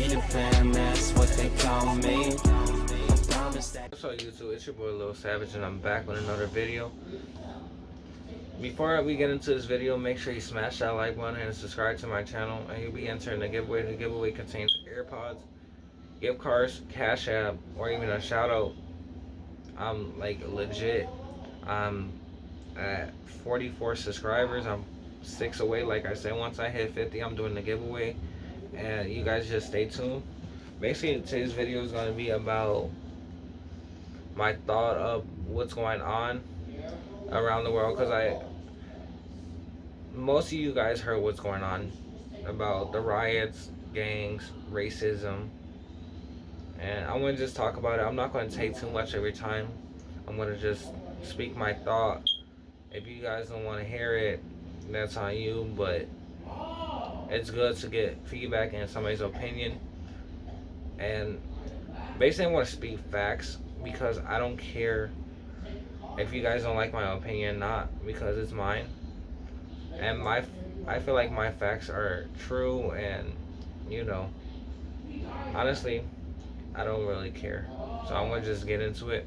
the fam, that's what they call me. What's up YouTube, it's your boy Lil Savage and I'm back with another video. Before we get into this video, make sure you smash that like button and subscribe to my channel, and you'll be entering the giveaway. The giveaway contains AirPods, gift cards, Cash App, or even a shout out. I'm like legit. I'm at 44 subscribers. I'm 6 away. Like I said, once I hit 50, I'm doing the giveaway, and you guys just stay tuned. Basically, today's video is going to be about my thought of what's going on around the world, because most of you guys heard what's going on about the riots, gangs, racism, and I want to just talk about it. I'm not going to take too much every time. I'm going to just speak my thought. If you guys don't want to hear it, that's on you, but it's good to get feedback and somebody's opinion. And basically I want to speak facts, because I don't care if you guys don't like my opinion, not because it's mine. And I feel like my facts are true, and honestly, I don't really care. So I'm gonna just get into it.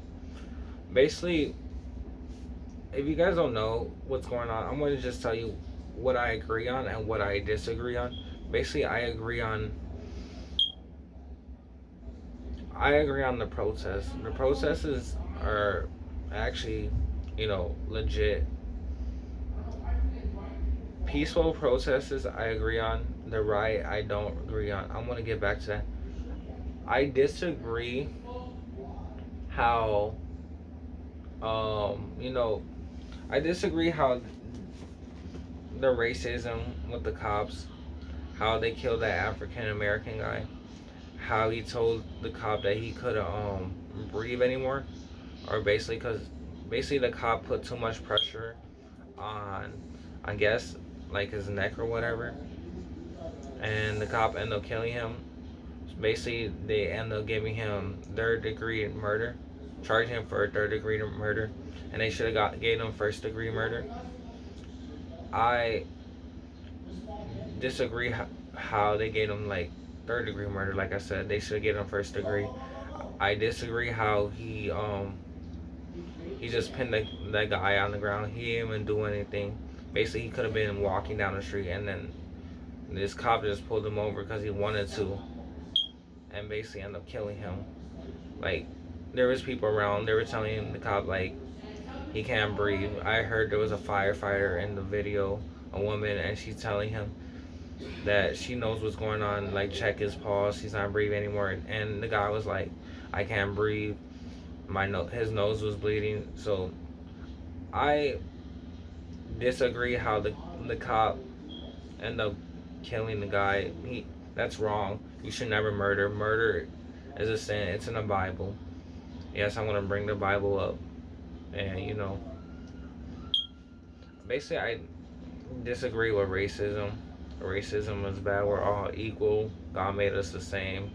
Basically, if you guys don't know what's going on, I'm gonna just tell you what I agree on and what I disagree on. Basically, I agree on the protests. The protests are actually, legit. Peaceful protests, I agree on. The riot, I don't agree on. I'm gonna get back to that. I disagree how, I disagree how the racism with the cops, how they killed that African American guy, how he told the cop that he couldn't breathe anymore, or basically the cop put too much pressure on, I guess, like his neck or whatever, and the cop ended up killing him. Basically, they ended up giving him third-degree murder, charging him for third-degree murder, and they should have gave him first-degree murder. I disagree how they gave him like third-degree murder. Like I said, they should have given him first-degree. I disagree how he just pinned that guy on the ground. He didn't even do anything. Basically, he could have been walking down the street, and then this cop just pulled him over because he wanted to, and basically ended up killing him. Like, there was people around. They were telling the cop like he can't breathe. I heard there was a firefighter in the video, a woman, and she's telling him that she knows what's going on. Like, check his pulse. He's not breathing anymore. And the guy was like, I can't breathe. His nose was bleeding. So I disagree how the cop ended up killing the guy. That's wrong. You should never murder. Murder is a sin. It's in the Bible. Yes, I'm gonna bring the Bible up, and basically I disagree with racism. Racism is bad. We're all equal. God made us the same.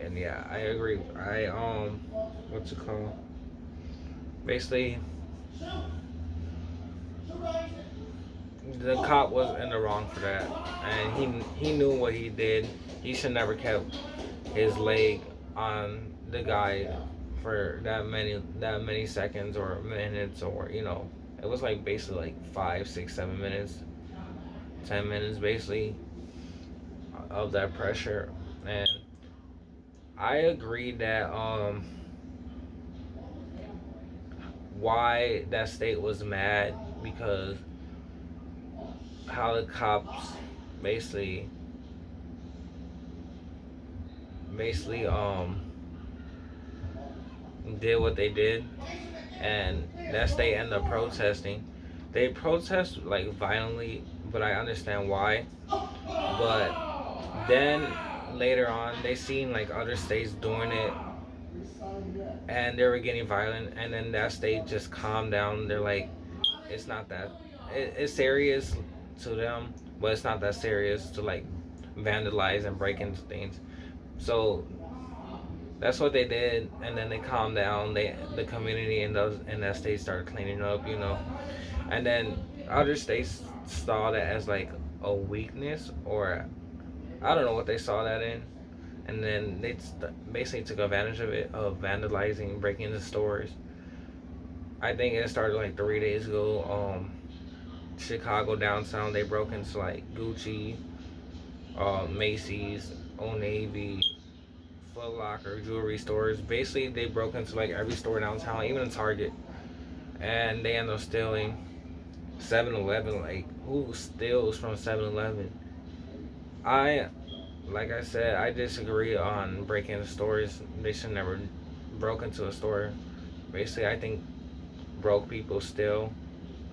And yeah, I agree. What's it called? Basically, the cop was in the wrong for that, and he knew what he did. He should never kept his leg on the guy for that many seconds or minutes, or it was like basically like 5, 6, 7 minutes, 10 minutes basically of that pressure. And I agree that why that state was mad, because how the cops basically did what they did, and that state ended up protesting. They protest like violently, but I understand why. But then later on, they seen like other states doing it, and they were getting violent, and then that state just calmed down. They're like, it's not that, it's serious to them, but it's not that serious to like vandalize and break into things. So that's what they did, and then they calmed down. The community in that state started cleaning up, and then other states saw that as like a weakness, or I don't know what they saw that in, and then they basically took advantage of it, of vandalizing, breaking into stores. I think it started like 3 days ago. Chicago downtown, they broke into like Gucci, Macy's, Old Navy, Foot Locker, jewelry stores. Basically, they broke into like every store downtown, even a Target, and they ended up stealing 7-Eleven. Like, who steals from 7-Eleven? I, like I said, I disagree on breaking into stores. They should never broke into a store. Basically, I think broke people steal,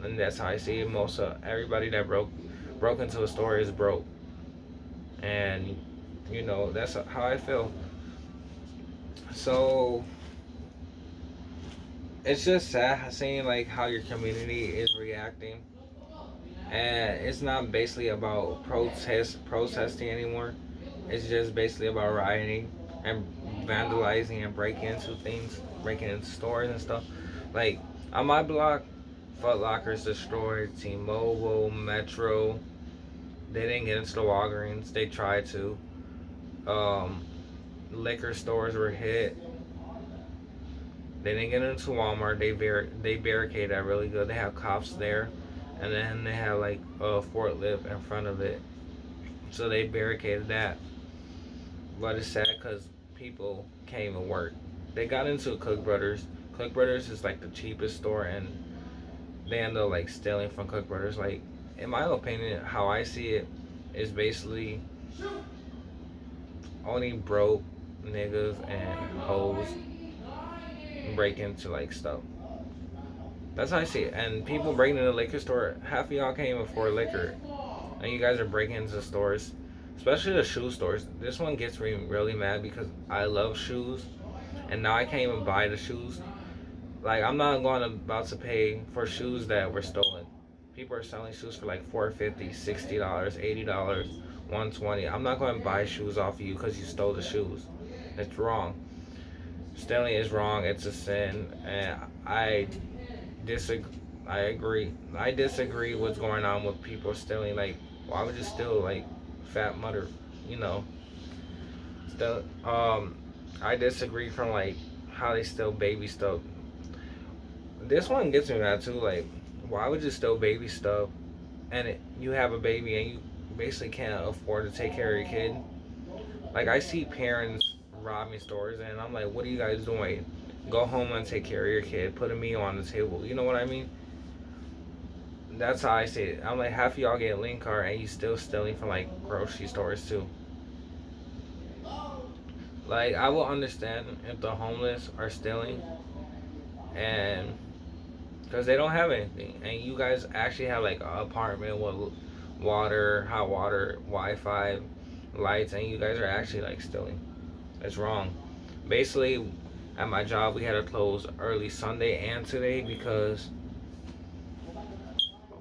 and that's how I see it. Most of everybody that broke into a store is broke, and that's how I feel. So it's just sad seeing like how your community is reacting, and it's not basically about protesting anymore. It's just basically about rioting and vandalizing and breaking into things, breaking into stores and stuff. Like on my block, Foot Locker's destroyed, T-Mobile, Metro. They didn't get into the Walgreens. They tried to. Um, Liquor stores were hit. They didn't get into Walmart. They barricaded that really good. They have cops there, and then they have like a forklift in front of it, so they barricaded that. But it's sad because people can't even work. They got into Cook Brothers. Cook Brothers is like the cheapest store, and they end up like stealing from Cook Brothers. Like, in my opinion, how I see it is basically only broke niggas and hoes break into like stuff. That's how I see it. And people breaking into the liquor store, half of y'all can't even afford liquor, and you guys are breaking into stores, especially the shoe stores. This one gets me really mad because I love shoes, and now I can't even buy the shoes. Like, I'm not about to pay for shoes that were stolen. People are selling shoes for like $4.50, $60, $80, $120. I'm not going to buy shoes off of you because you stole the shoes. It's wrong. Stealing is wrong. It's a sin, and I disagree. I agree. I disagree what's going on with people stealing. Like, why would you steal like fat mother? You know, still. I disagree from like how they steal baby stuff. This one gets me mad too. Like, why would you steal baby stuff, and you have a baby and you basically can't afford to take care of your kid? Like, I see parents robbing stores, and I'm like, what are you guys doing? Go home and take care of your kid. Put a meal on the table. You know what I mean? That's how I see it. I'm like, half of y'all get a link card, and you still stealing from like grocery stores too. Like, I will understand if the homeless are stealing, and because they don't have anything, and you guys actually have like an apartment with water, hot water, Wi-Fi, lights, and you guys are actually like stealing. It's wrong. Basically, at my job, we had to close early Sunday and today because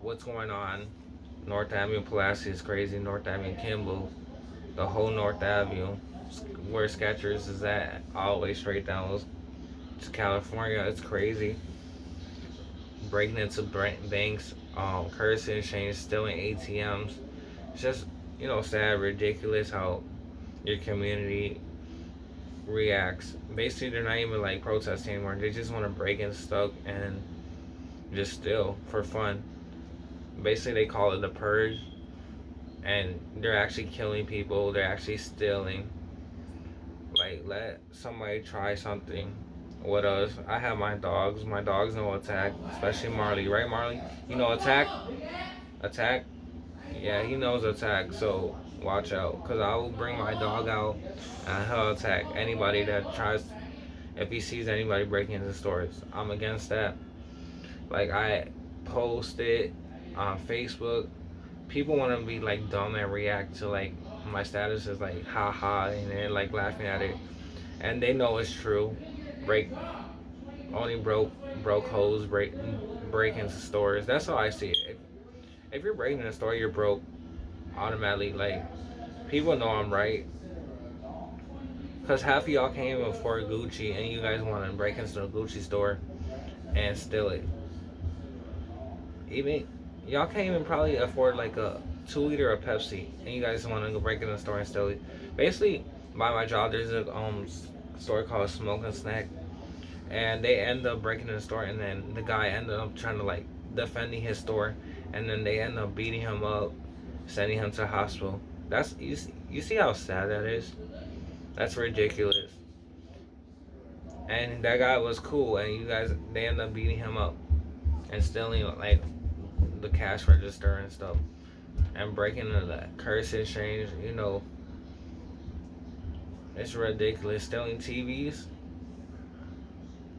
what's going on. North Avenue Pulaski is crazy. North Avenue Kimball, the whole North Avenue, where Skechers is at, all the way straight down to California. It's crazy. Breaking into banks, cursing, exchange, stealing ATMs. It's just, sad, ridiculous how your community reacts. Basically, they're not even like protesting anymore. They just want to break in stuff and just steal for fun. Basically, they call it the purge, and they're actually killing people. They're actually stealing. Like, let somebody try something with us. I have my dogs. My dogs know Attack, especially Marley. Right, Marley? You know Attack? Attack? Yeah, he knows Attack. So watch out, cause I will bring my dog out and he'll attack anybody that tries. If he sees anybody breaking into stores, I'm against that. Like, I post it on Facebook. People want to be like dumb and react to like my status is like haha, and then like laughing at it, and they know it's true. Break only broke hoes break into stores. That's how I see it. If you're breaking in a store, you're broke automatically. Like, people know I'm right. Cause half of y'all can't even afford Gucci, and you guys want to break into a Gucci store and steal it. Even y'all can't even probably afford like a 2 liter of Pepsi, and you guys want to go break in the store and steal it. Basically, By my job, there's a store called Smoke and Snack, and they end up breaking in the store, and then the guy ended up trying to like defending his store, and then they end up beating him up, sending him to the hospital. That's you see how sad that is. That's ridiculous. And that guy was cool, and you guys they end up beating him up and stealing like the cash register and stuff, and breaking into the curse exchange. It's ridiculous. Stealing TVs.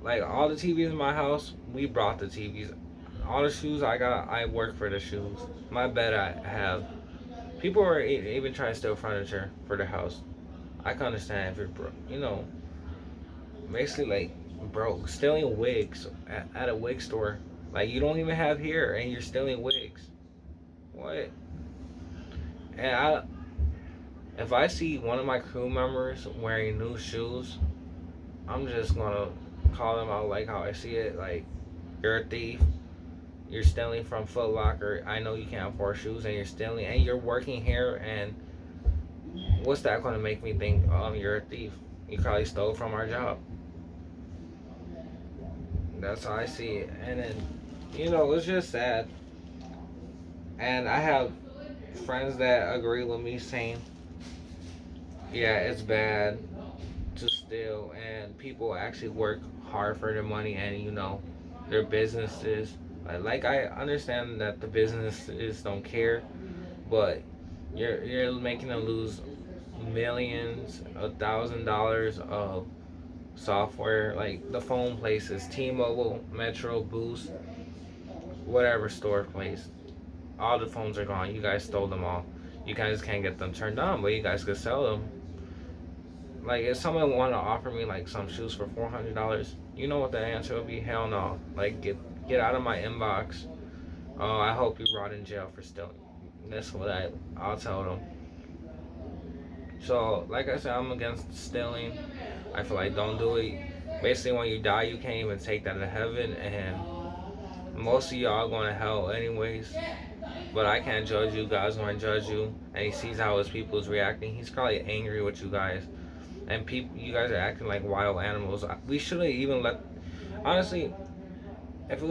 Like all the TVs in my house, we brought the TVs. All the shoes I got, I work for the shoes. My bed I have. People are even trying to steal furniture for the house. I can understand if you're broke. Basically like broke. Stealing wigs at a wig store. Like you don't even have hair and you're stealing wigs. What? And if I see one of my crew members wearing new shoes, I'm just gonna call them out like how I see it. Like, you're a thief. You're stealing from Foot Locker. I know you can't afford shoes, and you're stealing, and you're working here. And what's that gonna make me think? You're a thief. You probably stole from our job. That's how I see it. And then, it's just sad. And I have friends that agree with me saying, yeah, it's bad to steal, and people actually work hard for their money, and their businesses. Like I understand that the businesses don't care, but you're making them lose millions, $1,000 of software, like the phone places, T-Mobile, Metro, Boost, whatever store place. All the phones are gone. You guys stole them all. You guys can't get them turned on, but you guys could sell them. Like, if someone want to offer me like some shoes for $400, you know what the answer would be? Hell no. Like, get out of my inbox. Oh, I hope you rot in jail for stealing. That's what I'll tell them. So, like I said, I'm against stealing. I feel like don't do it. Basically, when you die, you can't even take that to heaven, and most of y'all going to hell anyways. But I can't judge you. God's going to judge you, and He sees how His people is reacting. He's probably angry with you guys. And you guys are acting like wild animals. We shouldn't even let. Honestly, if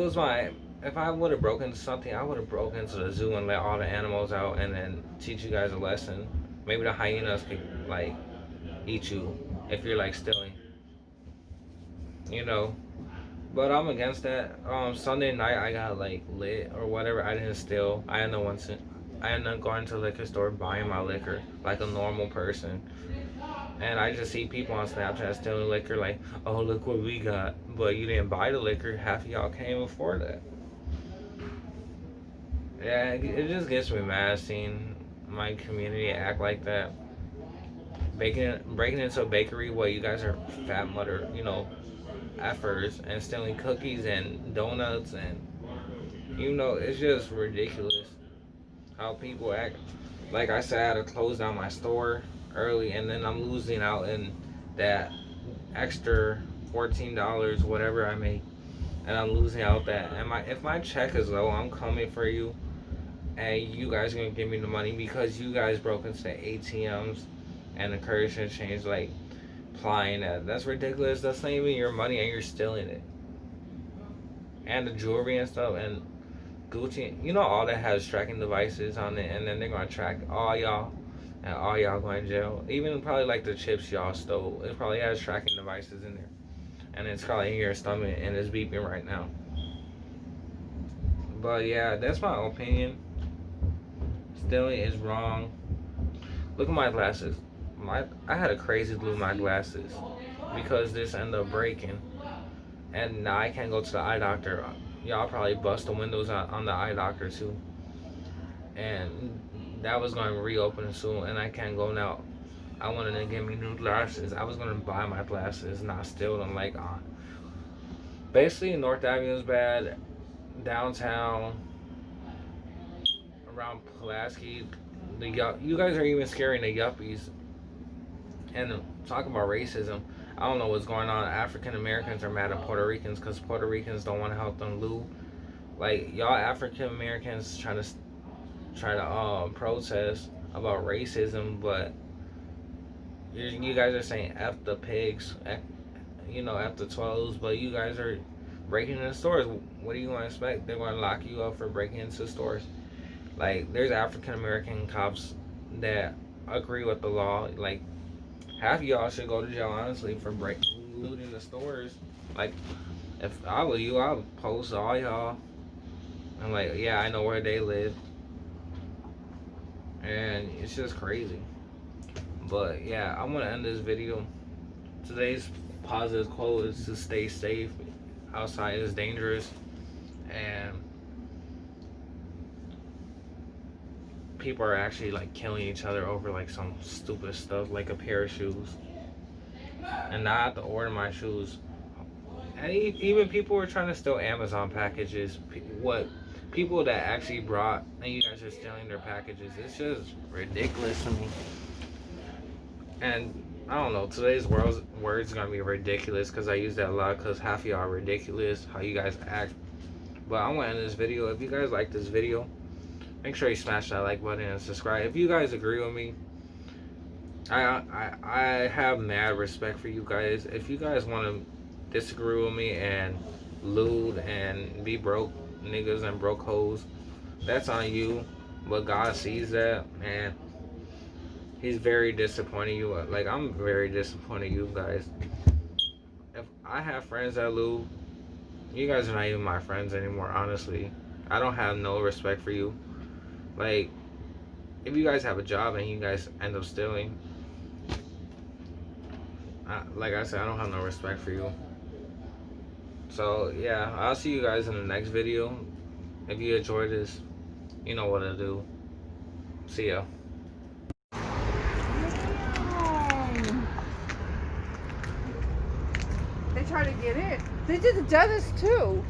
I would have broken something, I would have broken into the zoo and let all the animals out, and then teach you guys a lesson. Maybe the hyenas could like eat you if you're like stealing. But I'm against that. Sunday night I got like lit or whatever. I didn't steal. I ended up going to the liquor store buying my liquor like a normal person. And I just see people on Snapchat stealing liquor like, oh, look what we got. But you didn't buy the liquor. Half of y'all can't even afford that. Yeah, it just gets me mad seeing my community act like that. Breaking into a bakery where you guys are fat mother, effers, and stealing cookies and donuts, and it's just ridiculous how people act. Like I said, I had to close down my store early, and then I'm losing out in that extra $14 whatever I make, and I'm losing out that. And if my check is low, I'm coming for you, and you guys are gonna give me the money because you guys broke into the ATMs and the currency exchange, like applying that. That's ridiculous. That's not even your money, and you're stealing it. And the jewelry and stuff, and Gucci, all that has tracking devices on it, and then they're gonna track all y'all, and all y'all going to jail. Even probably like the chips y'all stole, it probably has tracking devices in there, and it's probably in your stomach and it's beeping right now. But yeah, that's my opinion. Stealing is wrong. Look at my glasses. I had a crazy glue in my glasses because this ended up breaking, and now I can't go to the eye doctor. Y'all probably bust the windows on the eye doctor too, and that was going to reopen soon, and I can't go now. I wanted to get me new glasses. I was going to buy my glasses, not steal them. Like, basically, North Avenue is bad. Downtown, around Pulaski, you guys are even scaring the yuppies. And talking about racism, I don't know what's going on. African Americans are mad at Puerto Ricans because Puerto Ricans don't want to help them loot. Like, y'all African Americans try to protest about racism, but You guys are saying F the pigs, F the 12s, but you guys are breaking into stores. What do you want to expect? They're going to lock you up for breaking into stores. Like, there's African American cops that agree with the law. Like, half of y'all should go to jail, honestly, for looting the stores. Like, if I were you, I would post all y'all. I'm like, yeah, I know where they live. And it's just crazy. But yeah, I'm gonna end this video. Today's positive quote is to stay safe. Outside is dangerous, and people are actually like killing each other over like some stupid stuff like a pair of shoes. And now I have to order my shoes. And even people were trying to steal Amazon packages. What people that actually brought, and you guys are stealing their packages. It's just ridiculous to me. And I don't know, today's words gonna be ridiculous because I use that a lot because half of y'all are ridiculous how you guys act. But I'm gonna end this video. If you guys like this video, make sure you smash that like button and subscribe. If you guys agree with me, I have mad respect for you guys. If you guys want to disagree with me and loot and be broke niggas and broke hoes, that's on you. But God sees that, and He's very disappointed you. Like, I'm very disappointed you guys. If I have friends that loot, you guys are not even my friends anymore, honestly. I don't have no respect for you. Like, if you guys have a job and you guys end up stealing, like I said, I don't have no respect for you. So yeah, I'll see you guys in the next video. If you enjoyed this, you know what to do. See ya. They try to get in. They did the dentist too.